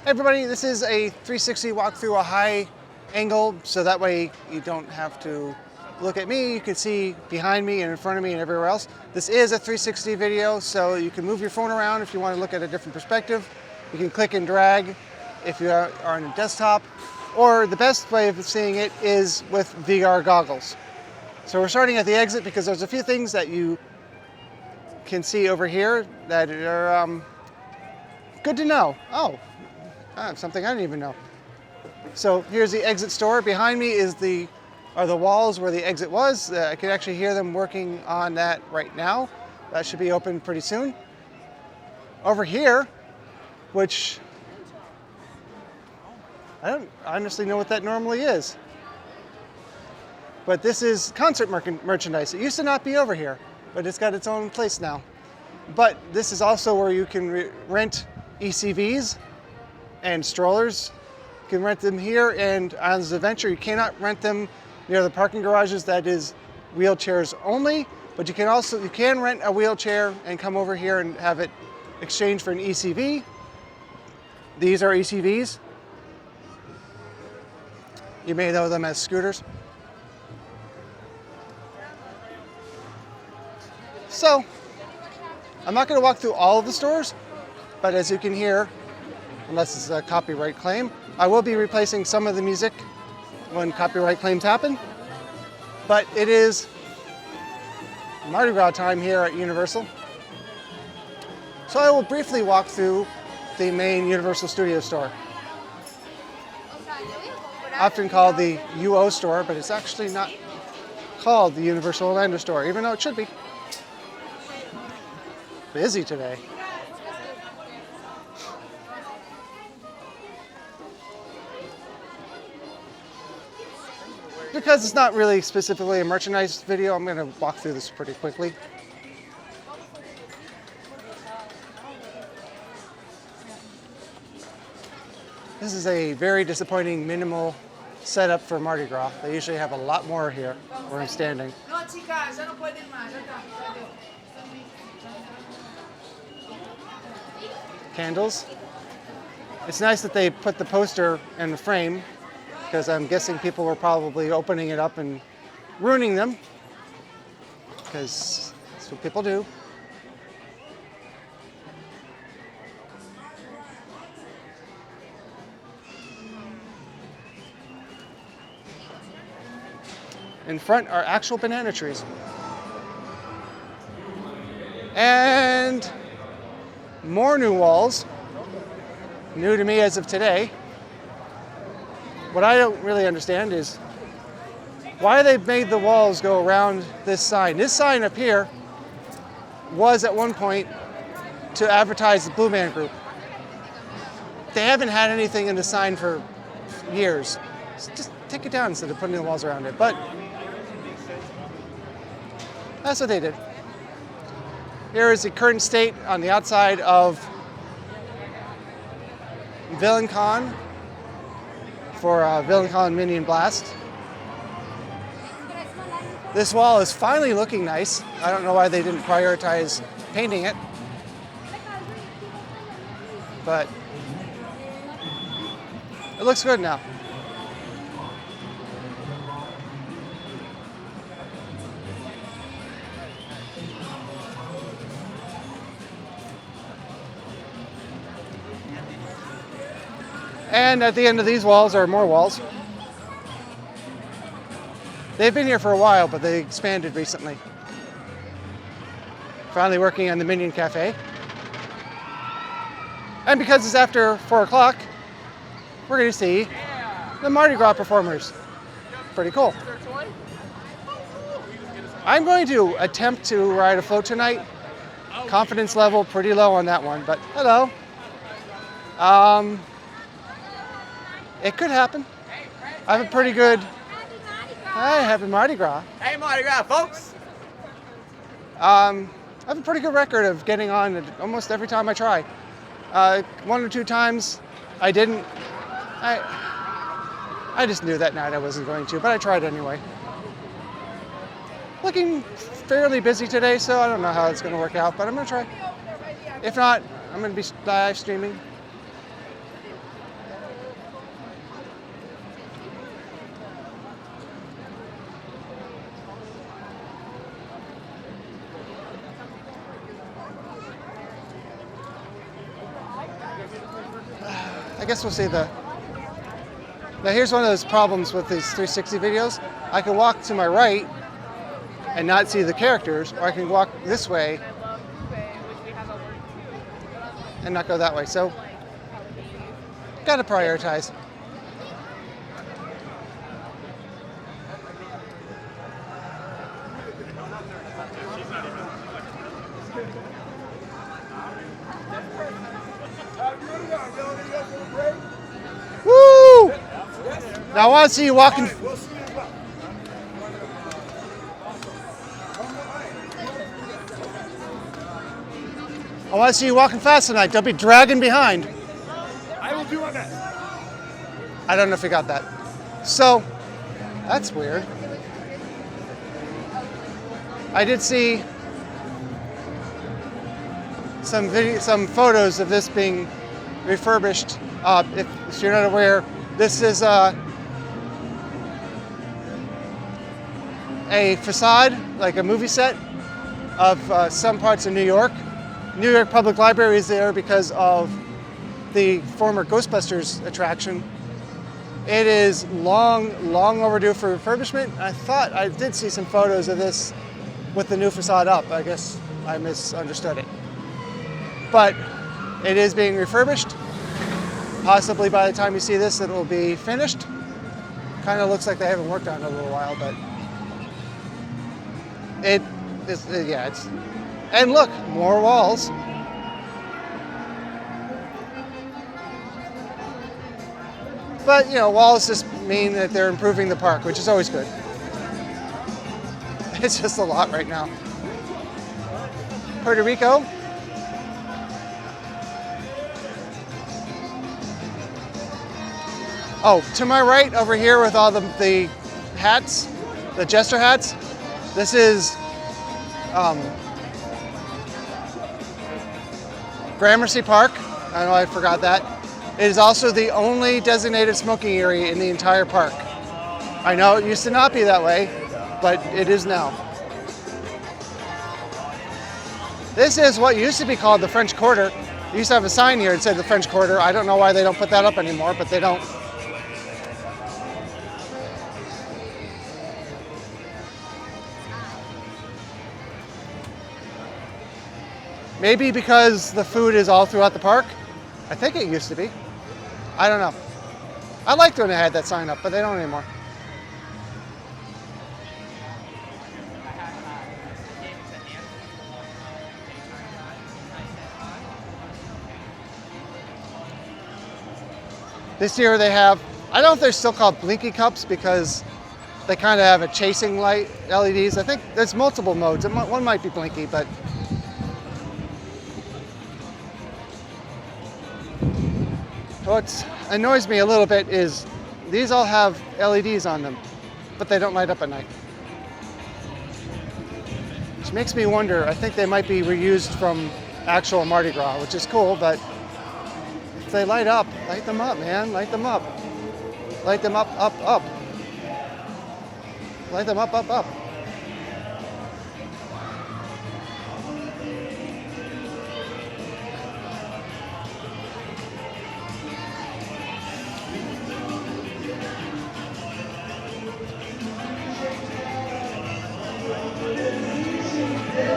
Hey everybody, this is a 360 walk through a high angle, so that way you don't have to look at me. You can see behind me and in front of me and everywhere else. This is a 360 video, so you can move your phone around if you want to look at a different perspective. You can click and drag if you are on a desktop, or the best way of seeing it is with VR goggles. So we're starting at the exit because there's a few things that you can see over here that are good to know. Oh. Something I didn't even know. So here's the exit store. Behind me are the walls where the exit was. I can actually hear them working on that right now. That should be open pretty soon. Over here, which I don't honestly know what that normally is, but this is concert merchandise. It used to not be over here, but it's got its own place now. But this is also where you can rent ECVs and strollers. You can rent them here, and on this adventure you cannot rent them near the parking garages. That is wheelchairs only, but you can rent a wheelchair and come over here and have it exchanged for an ECV. These are ECVs. You may know them as scooters. So I'm not going to walk through all of the stores, but as you can hear, unless it's a copyright claim, I will be replacing some of the music when copyright claims happen. But it is Mardi Gras time here at Universal. So I will briefly walk through the main Universal Studio store. Often called the UO store, but it's actually not called the Universal Orlando store, even though it should be. Busy today. Because it's not really specifically a merchandise video, I'm going to walk through this pretty quickly. This is a very disappointing minimal setup for Mardi Gras. They usually have a lot more here where I'm standing. Candles. It's nice that they put the poster in the frame, because I'm guessing people were probably opening it up and ruining them, because that's what people do. In front are actual banana trees. And more new walls, new to me as of today. What I don't really understand is why they've made the walls go around this sign. This sign up here was at one point to advertise the Blue Man Group. They haven't had anything in the sign for years. So just take it down instead of putting the walls around it. But that's what they did. Here is the current state on the outside of VillainCon for VillainCon Minion Blast. This wall is finally looking nice. I don't know why they didn't prioritize painting it, but it looks good now. And at the end of these walls are more walls. They've been here for a while, but they expanded recently. Finally working on the Minion Cafe. And because it's after 4 o'clock, we're going to see the Mardi Gras performers. Pretty cool. I'm going to attempt to ride a float tonight. Confidence level pretty low on that one, but hello. It could happen. I have a pretty good... Hey, happy Mardi Gras. Hey, Mardi Gras, folks. I have a pretty good record of getting on almost every time I try. 1 or 2 times I didn't. I just knew that night I wasn't going to, but I tried anyway. Looking fairly busy today, so I don't know how it's going to work out, but I'm going to try. If not, I'm going to be live streaming. I guess we'll see the... Now here's one of those problems with these 360 videos. I can walk to my right and not see the characters, or I can walk this way and not go that way. So, gotta prioritize. Woo! Now I want to see you walking. I want to see you walking fast tonight. Don't be dragging behind. I will do my best. I don't know if you got that. So, that's weird. I did see some photos of this being refurbished. If you're not aware, this is a facade, like a movie set, of some parts of New York. New York Public Library is there because of the former Ghostbusters attraction. It is long overdue for refurbishment. I thought I did see some photos of this with the new facade up. I guess I misunderstood it. But it is being refurbished. Possibly by the time you see this, it will be finished. Kind of looks like they haven't worked on it in a little while, but it's, and look, more walls. But, you know, walls just mean that they're improving the park, which is always good. It's just a lot right now. Puerto Rico. Oh, to my right over here with all the hats, the jester hats, this is Gramercy Park. I know I forgot that. It is also the only designated smoking area in the entire park. I know it used to not be that way, but it is now. This is what used to be called the French Quarter. They used to have a sign here that said the French Quarter. I don't know why they don't put that up anymore, but they don't. Maybe because the food is all throughout the park. I think it used to be. I don't know. I liked when they had that sign up, but they don't anymore. This year they have, I don't know if they're still called blinky cups because they kind of have a chasing light LEDs. I think there's multiple modes. One might be blinky, but what annoys me a little bit is these all have LEDs on them, but they don't light up at night. Which makes me wonder, I think they might be reused from actual Mardi Gras, which is cool, but if they light them up, man, light them up. Light them up, up, up. Light them up, up, up.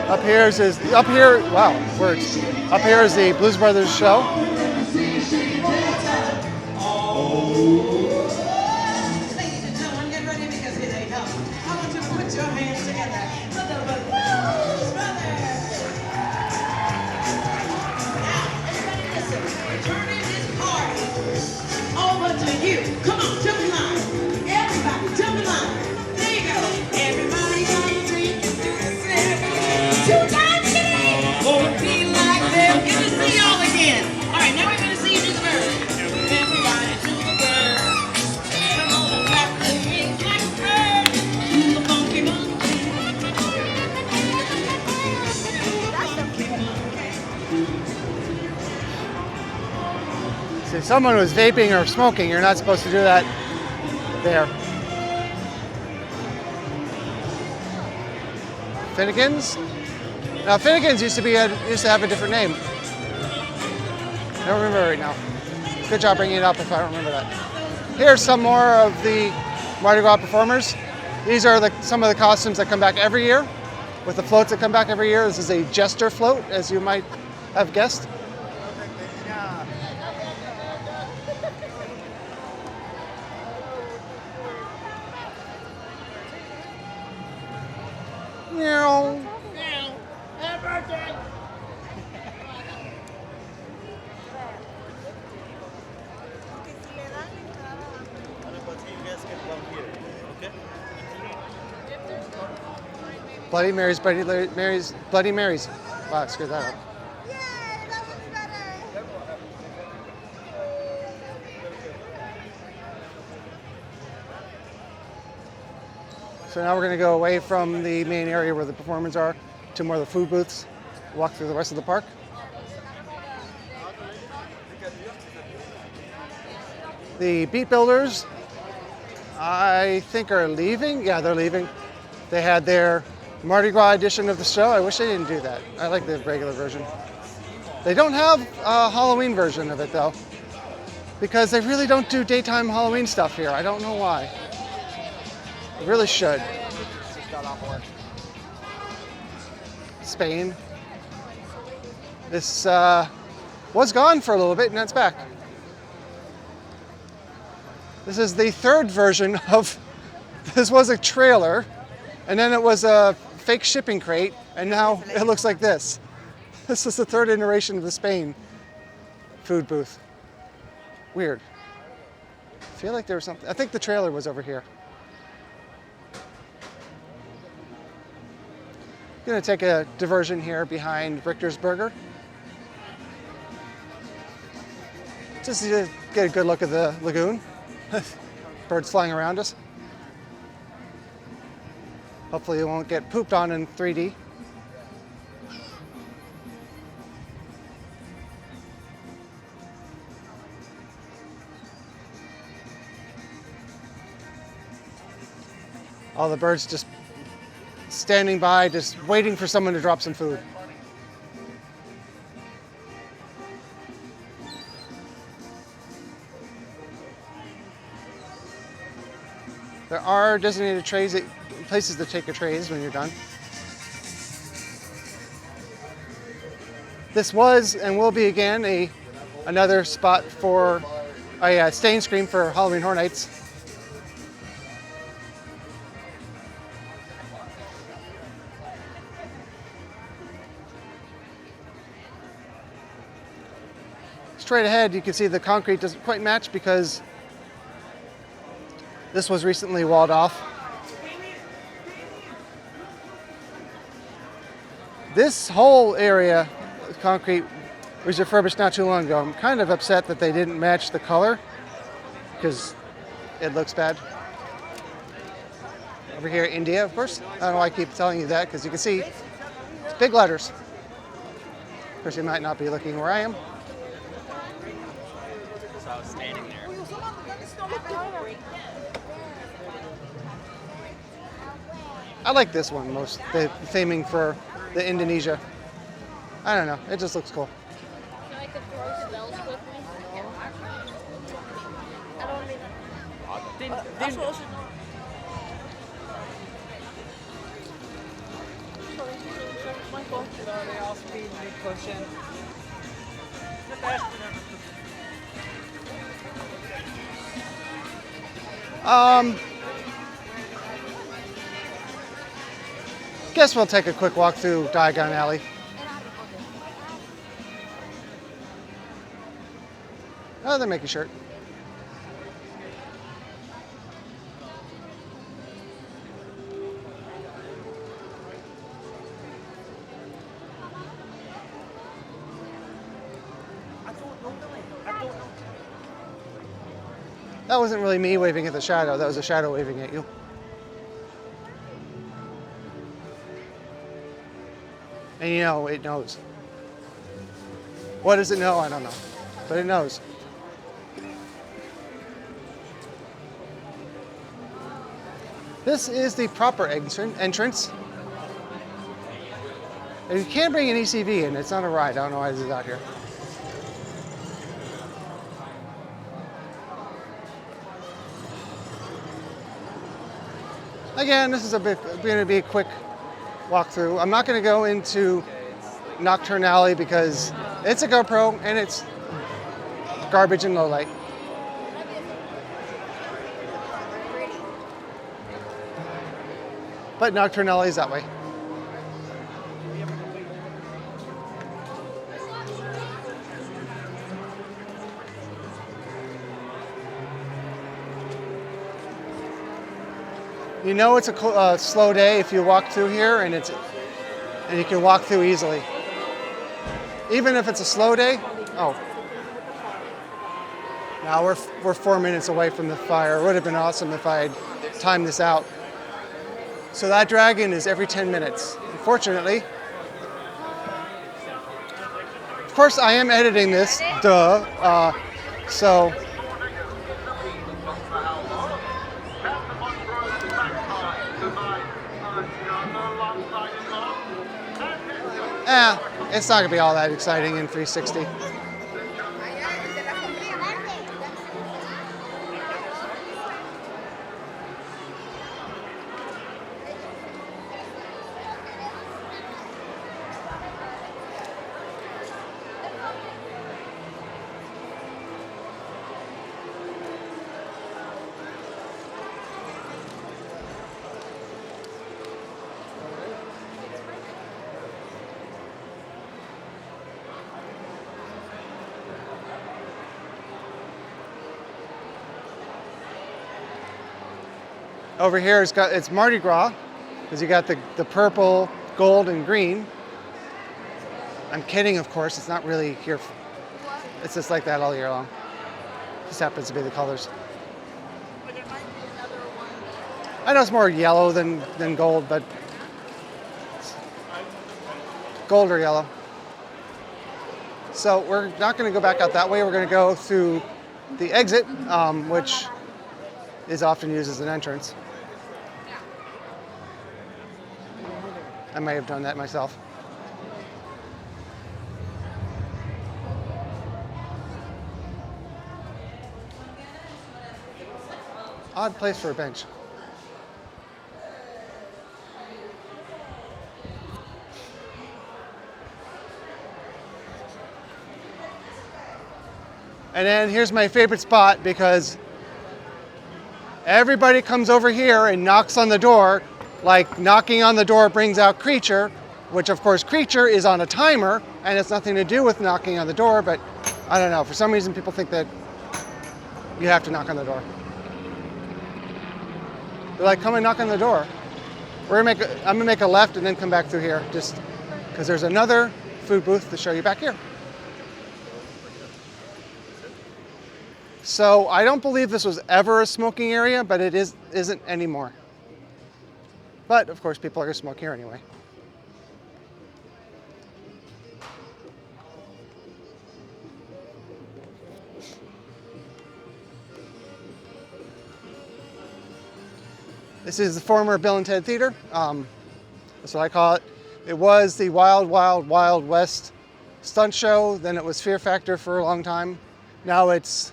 Up here is wow, words. Up here is the Blues Brothers show. If someone was vaping or smoking, you're not supposed to do that there. Finnegan's? Now Finnegan's used to have a different name. I don't remember right now. Good job bringing it up if I don't remember that. Here's some more of the Mardi Gras performers. These are some of the costumes that come back every year, with the floats that come back every year. This is a jester float, as you might have guessed. Meow. Happy birthday! Bloody Marys, Bloody Marys, Bloody Marys. Wow, I screwed that up. So now we're going to go away from the main area where the performers are to more of the food booths, walk through the rest of the park. The beat builders, I think, are leaving. Yeah, they're leaving. They had their Mardi Gras edition of the show. I wish they didn't do that. I like the regular version. They don't have a Halloween version of it though, because they really don't do daytime Halloween stuff here. I don't know why. They really should. Spain. This was gone for a little bit and now it's back. This is the third version of, this was a trailer and then it was a fake shipping crate and now it looks like this. This is the third iteration of the Spain food booth. Weird. I feel like there was something, I think the trailer was over here. Gonna take a diversion here behind Richter's Burger. Just to get a good look at the lagoon. Birds flying around us. Hopefully it won't get pooped on in 3D. All the birds just standing by, just waiting for someone to drop some food. There are designated trays, places to take your trays when you're done. This was and will be again another spot for a stain screen for Halloween Horror Nights. Straight ahead, you can see the concrete doesn't quite match because this was recently walled off. This whole area of concrete was refurbished not too long ago. I'm kind of upset that they didn't match the color because it looks bad. Over here, India, of course. I don't know why I keep telling you that because you can see it's big letters. Of course, you might not be looking where I am. So I was standing there. I like this one most, the theming for the Indonesia. I don't know, it just looks cool. I could throw spells with me. I don't even. They all speed me pushing. Guess we'll take a quick walk through Diagon Alley. Oh, they're making shirt. That wasn't really me waving at the shadow, that was a shadow waving at you. And you know, it knows. What does it know? I don't know. But it knows. This is the proper entrance. And you can bring an ECV in, it's not a ride. I don't know why this is out here. Again, this is going to be a quick walkthrough. I'm not going to go into Nocturnally because it's a GoPro and it's garbage in low light. But Nocturnally is that way. You know it's a slow day if you walk through here, and you can walk through easily. Even if it's a slow day. Oh, now we're 4 minutes away from the fire. It would have been awesome if I had timed this out. So that dragon is every 10 minutes. Unfortunately, of course, I am editing this. Duh. So. It's not going to be all that exciting in 360. Over here it's Mardi Gras, because you got the purple, gold, and green. I'm kidding, of course. It's not really here. It's just like that all year long. Just happens to be the colors. I know it's more yellow than gold, but gold or yellow. So we're not going to go back out that way. We're going to go through the exit, which is often used as an entrance. I may have done that myself. Odd place for a bench. And then here's my favorite spot, because everybody comes over here and knocks on the door, like knocking on the door brings out Creature, which of course Creature is on a timer and it's nothing to do with knocking on the door, but I don't know, for some reason people think that you have to knock on the door. They're like, come and knock on the door. I'm gonna make a left and then come back through here, just because there's another food booth to show you back here. So I don't believe this was ever a smoking area, but it isn't anymore. But of course, people are gonna smoke here anyway. This is the former Bill and Ted Theater. That's what I call it. It was the Wild, Wild, Wild West stunt show. Then it was Fear Factor for a long time. Now it's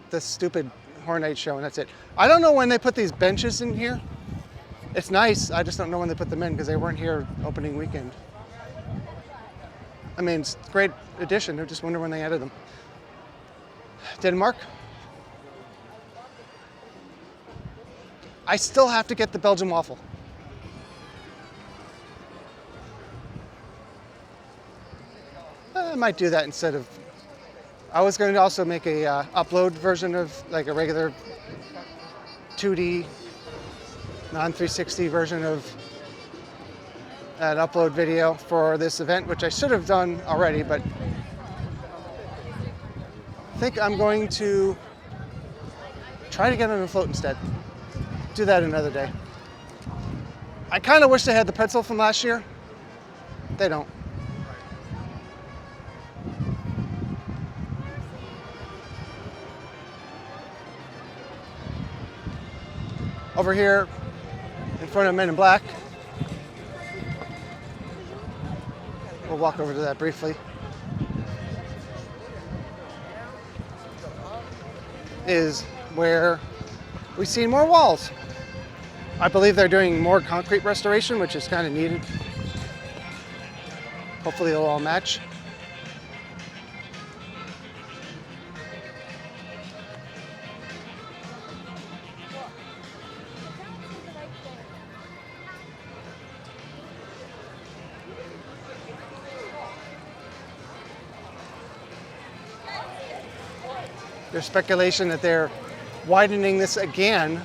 the stupid Horror Night show, and that's it. I don't know when they put these benches in here. It's nice, I just don't know when they put them in because they weren't here opening weekend. I mean, it's a great addition, I just wonder when they added them. Denmark. I still have to get the Belgian waffle. I might do that instead of, I was going to also make a upload version of like a regular 2D non-360 version of an upload video for this event, which I should have done already, but I think I'm going to try to get on a float instead. Do that another day. I kind of wish they had the pretzel from last year. They don't. Over here, in front of Men in Black. We'll walk over to that briefly. Is where we see more walls. I believe they're doing more concrete restoration, which is kind of needed. Hopefully it'll all match. There's speculation that they're widening this again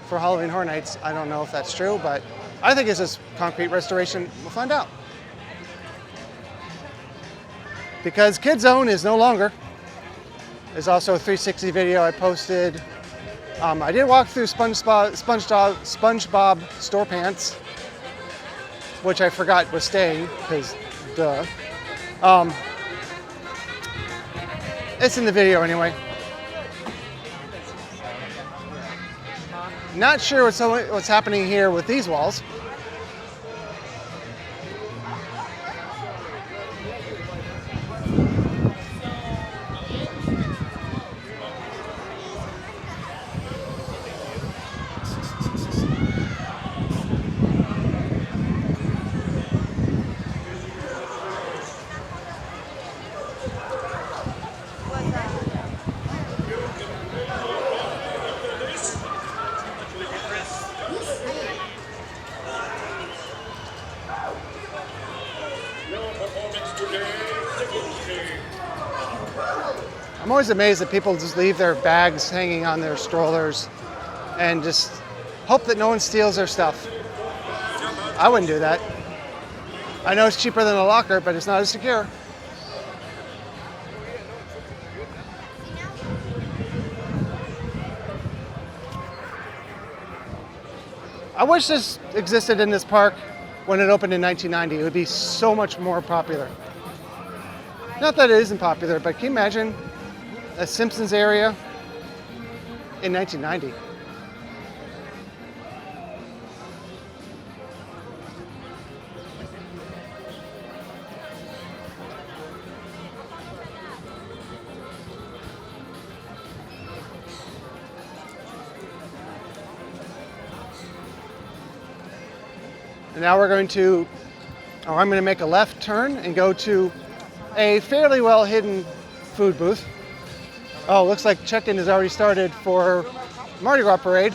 for Halloween Horror Nights. I don't know if that's true, but I think it's just concrete restoration. We'll find out. Because Kid Zone is no longer. There's also a 360 video I posted. I did walk through SpongeBob Store Pants, which I forgot was staying, because duh. It's in the video anyway. Not sure what's happening here with these walls. I'm always amazed that people just leave their bags hanging on their strollers and just hope that no one steals their stuff. I wouldn't do that. I know it's cheaper than a locker, but it's not as secure. I wish this existed in this park when it opened in 1990. It would be so much more popular. Not that it isn't popular, but can you imagine a Simpsons area in 1990? And now I'm going to make a left turn and go to a fairly well hidden food booth. Oh, looks like check-in has already started for Mardi Gras parade.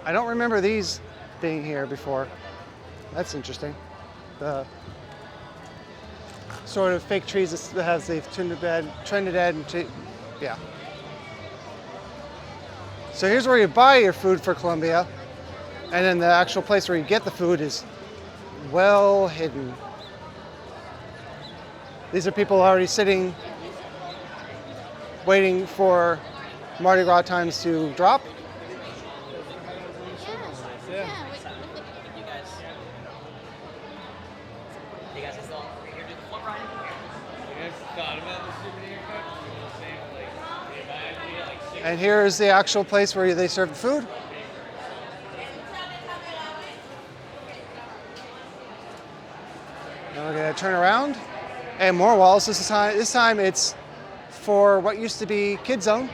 I don't remember these being here before. That's interesting. The sort of fake trees that has the Trinidad and yeah. So here's where you buy your food for Columbia, and then the actual place where you get the food is well hidden. These are people already sitting, waiting for Mardi Gras times to drop. And here's the actual place where they serve the food. Now we're gonna turn around and more walls. This time it's for what used to be Kid Zone.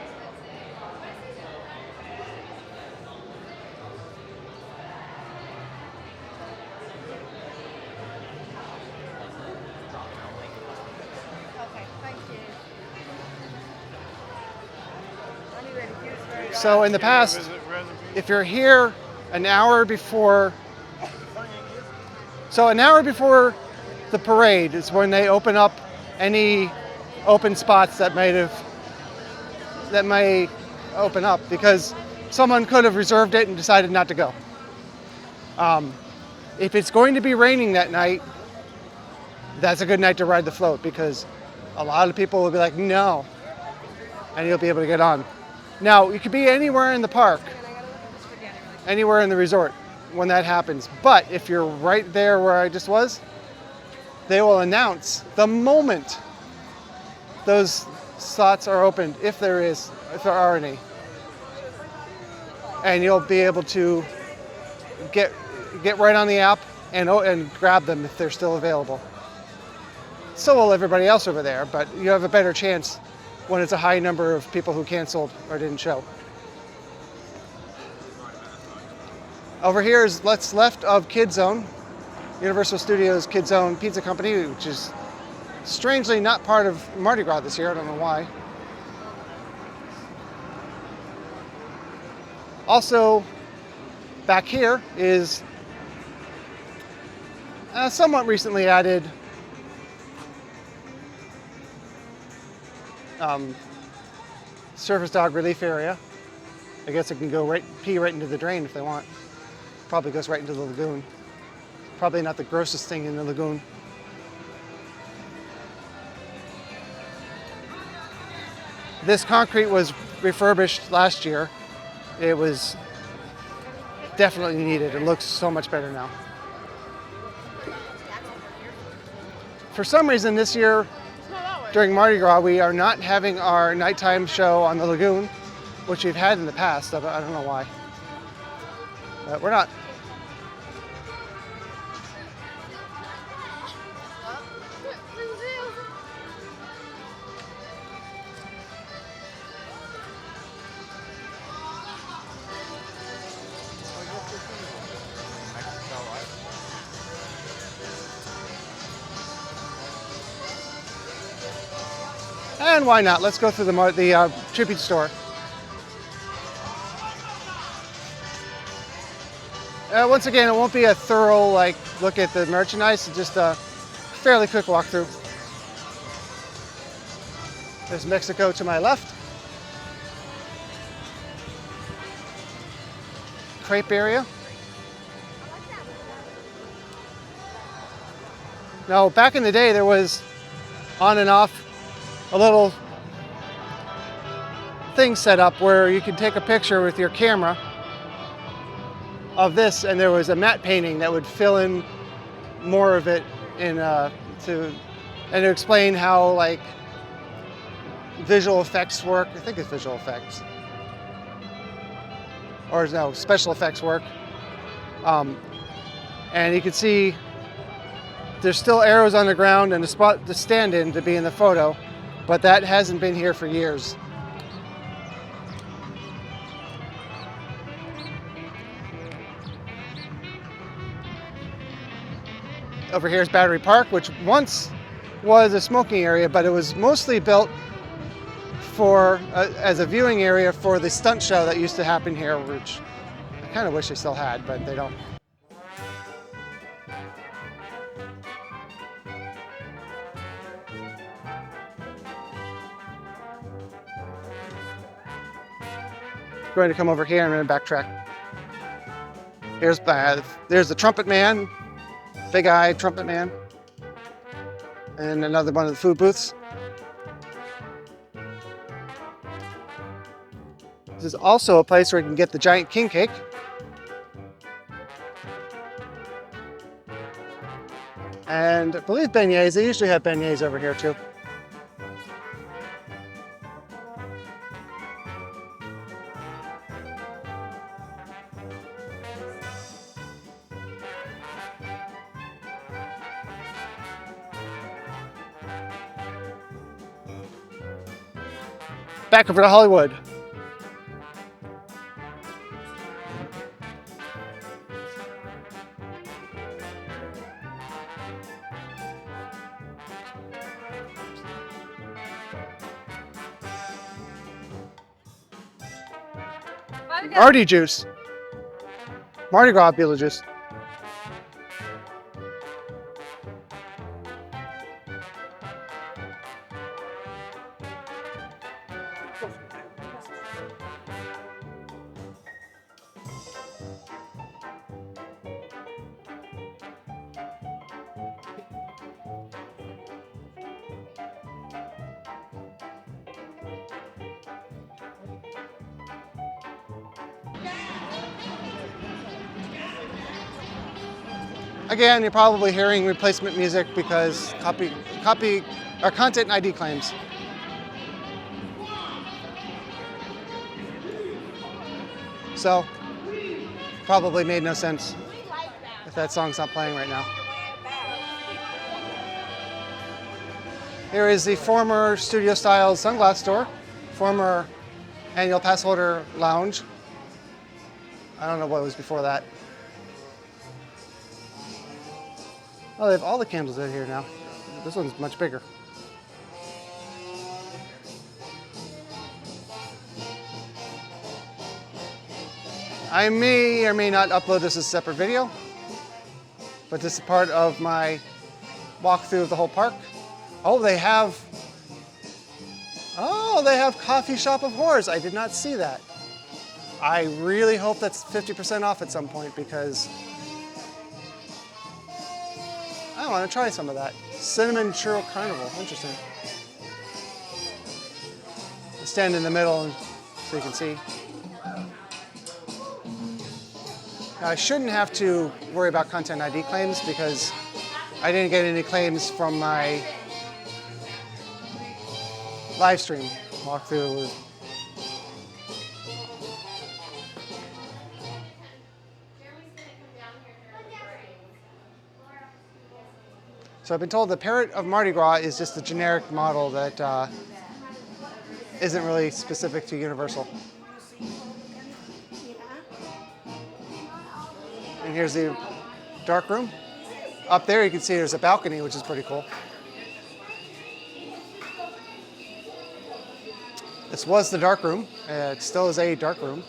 So in the past, if you're here an hour before the parade is when they open up any open spots that may open up, because someone could have reserved it and decided not to go. If it's going to be raining that night, that's a good night to ride the float, because a lot of people will be like, no, and you'll be able to get on. Now, you could be anywhere in the park, anywhere in the resort when that happens. But if you're right there where I just was, they will announce the moment those slots are opened, if there are any. And you'll be able to get right on the app and grab them if they're still available. So will everybody else over there, but you have a better chance when it's a high number of people who canceled or didn't show. Over here is what's left of Kid Zone, Universal Studios Kid Zone Pizza Company, which is strangely not part of Mardi Gras this year. I don't know why. Also, back here is somewhat recently added surface dog relief area. I guess it can go pee right into the drain if they want. Probably goes right into the lagoon. Probably not the grossest thing in the lagoon. This concrete was refurbished last year. It was definitely needed. It looks so much better now. For some reason this year, during Mardi Gras, we are not having our nighttime show on the lagoon, which we've had in the past. I don't know why. But we're not. And why not? Let's go through the tribute store. Once again, it won't be a thorough look at the merchandise. It's just a fairly quick walkthrough. There's Mexico to my left. Crepe area. Now, back in the day, there was on and off a little thing set up where you could take a picture with your camera of this, and there was a matte painting that would fill in more of it to explain how visual effects work. I think it's visual effects, or no, special effects work. And you can see there's still arrows on the ground and a spot to stand in to be in the photo, but that hasn't been here for years. Over here is Battery Park, which once was a smoking area, but it was mostly built for as a viewing area for the stunt show that used to happen here, which I kind of wish they still had, but they don't. Going to come over here and I'm going to backtrack. There's the Trumpet Man, big eye Trumpet Man, and another one of the food booths. This is also a place where you can get the giant king cake. And I believe beignets. They usually have beignets over here too. Back over to Hollywood. Mardi juice. Mardi Gras Beetlejuice. Again, you're probably hearing replacement music because copy or content and ID claims. So Probably made no sense if that song's not playing right now. Here is the former studio style sunglass store, former annual pass holder lounge. I don't know what was before that. Oh, they have all the candles out here now. This one's much bigger. I may or may not upload this as a separate video, but this is part of my walkthrough of the whole park. Oh, they have Coffee Shop of Horrors. I did not see that. I really hope that's 50% off at some point because I want to try some of that. Cinnamon Churro Carnival, interesting. I'll stand in the middle so you can see. Now, I shouldn't have to worry about content ID claims because I didn't get any claims from my live stream walkthrough. So I've been told the Parrot of Mardi Gras is just a generic model that isn't really specific to Universal. And here's the dark room. Up there you can see there's a balcony, which is pretty cool. This was the dark room. It still is a dark room.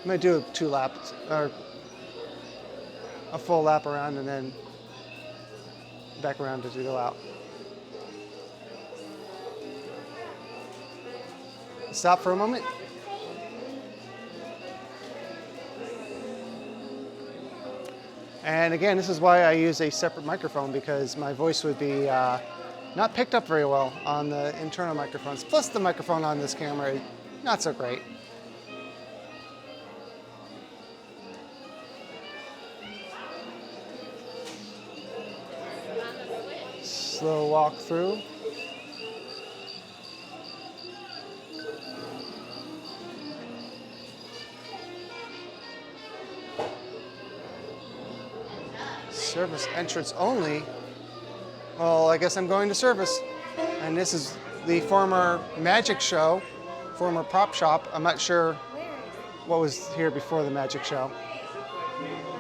I'm gonna do a 2 laps, or a full lap around and then back around as we go out. Stop for a moment. And again, this is why I use a separate microphone, because my voice would be not picked up very well on the internal microphones. Plus the microphone on this camera is not so great. Slow walk through. Service entrance only. Well, I guess I'm going to service. And this is the former magic show, former prop shop. I'm not sure what was here before the magic show.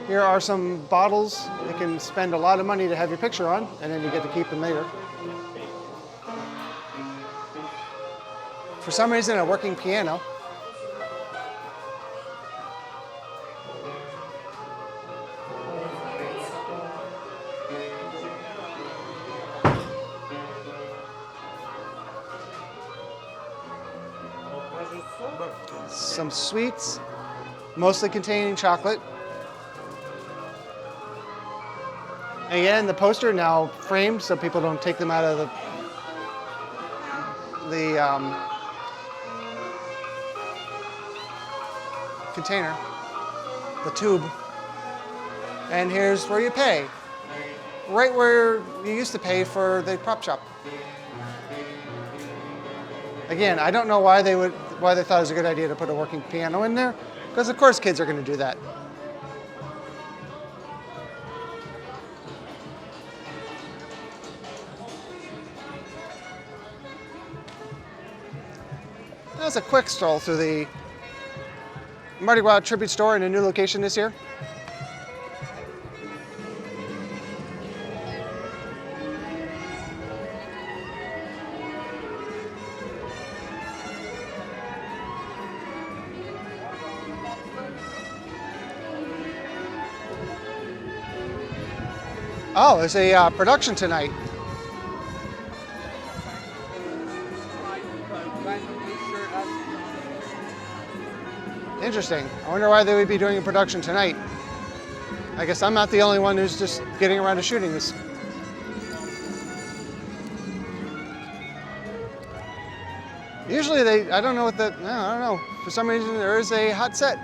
Here are some bottles. You can spend a lot of money to have your picture on, and then you get to keep them later. For some reason, a working piano. Some sweets, mostly containing chocolate. Again, the poster now framed so people don't take them out of the container, the tube. And here's where you pay, right where you used to pay for the prop shop. Again, I don't know why they thought it was a good idea to put a working piano in there, because of course kids are going to do that. That was a quick stroll through the Mardi Gras tribute store in a new location this year. Oh, there's a production tonight. Interesting. I wonder why they would be doing a production tonight. I guess I'm not the only one who's just getting around to shooting this. Usually I don't know what I don't know. For some reason there is a hot set.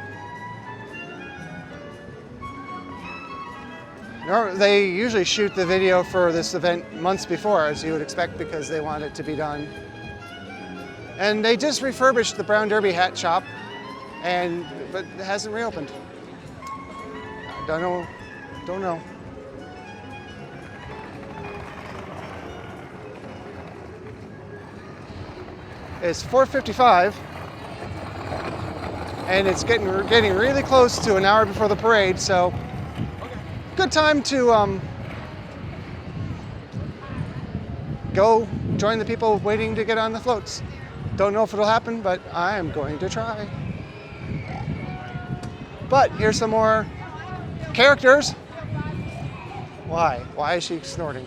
They usually shoot the video for this event months before, as you would expect, because they want it to be done. And they just refurbished the Brown Derby hat shop. but it hasn't reopened. Don't know. Don't know. It's 4:55, and it's getting really close to an hour before the parade. So, good time to go join the people waiting to get on the floats. Don't know if it'll happen, but I am going to try. But here's some more characters. Why? Why is she snorting?